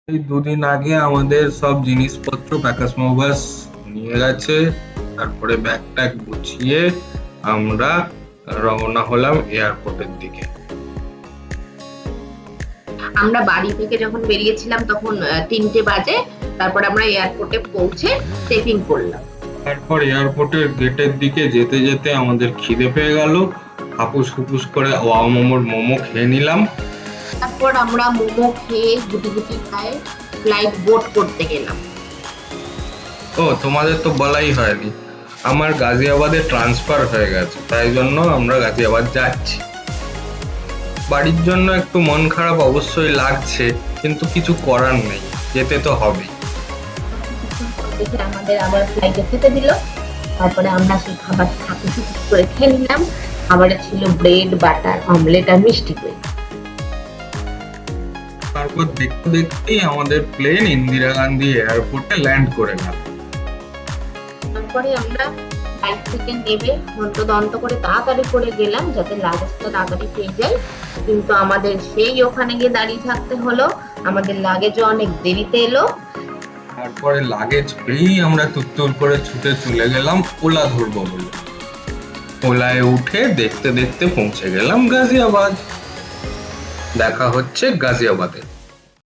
এই দুদিন আগে আমাদের সব জিনিসপত্র প্যাকাস মৌবাস নিয়ে গেছে। তারপরে ব্যাগ ট্যাগ গুছিয়ে আমরা রওনা হলাম এয়ারপোর্টের দিকে। আমরা বাড়ি থেকে যখন বেরিয়েছিলাম তখন 3টে বাজে। তারপর আমরা এয়ারপোর্টে পৌঁছে চেকিং করলাম। তারপর এয়ারপোর্টের গেটের দিকে যেতে যেতে আমাদের খিদে পেয়ে গেল। হাপুস হুপুস করে ওয়াও মোমোর মোমো খেয়ে নিলাম। তারপর আমরা মোমো খেয়ে গুটি গুটি খায় ফ্লাইট বোট করতে গেলাম। ও, তোমাদের তো বলাই হয়নি, আমার গাজিয়াবাদে ট্রান্সফার হয়ে গেছে, তাই জন্য আমরা গাজিয়াবাদ যাচ্ছি। বাড়ির জন্য একটু মন খারাপ অবশ্যই লাগছে, কিন্তু কিছু করার নেই, যেতে তো হবেই। দেখে আমাদের আবার ফ্লাইটে খেতে দিল। তারপরে আমরা সেই খাবার থাকি করে খেয়ে নিলাম। খাবারে ছিল ব্রেড, বাটার, অমলেট আর মিষ্টি দই। তারপর দেখতে দেখতেই আমাদের প্লেন ইন্দিরা গান্ধী এয়ারপোর্টে ল্যান্ড করে গেল। তারপরে আমরা ফ্লাইট থেকে নেমে হন্তদন্ত করে তাড়াতাড়ি করে গেলাম যাতে লাগেজটা তাড়াতাড়ি পেয়ে যাই। কিন্তু আমাদের সেই ওখানে গিয়ে দাঁড়িয়ে থাকতে হলো। আমাদের লাগেজও অনেক দেরিতে এলো। তারপরে লাগেজ পেয়েই আমরা তুত্তুর করে ছুটে চলে গেলাম ওলা ধরবো বলে। ওলায় উঠে দেখতে দেখতে পৌঁছে গেলাম গাজিয়াবাদ। দেখা হচ্ছে গাজিয়াবাদে।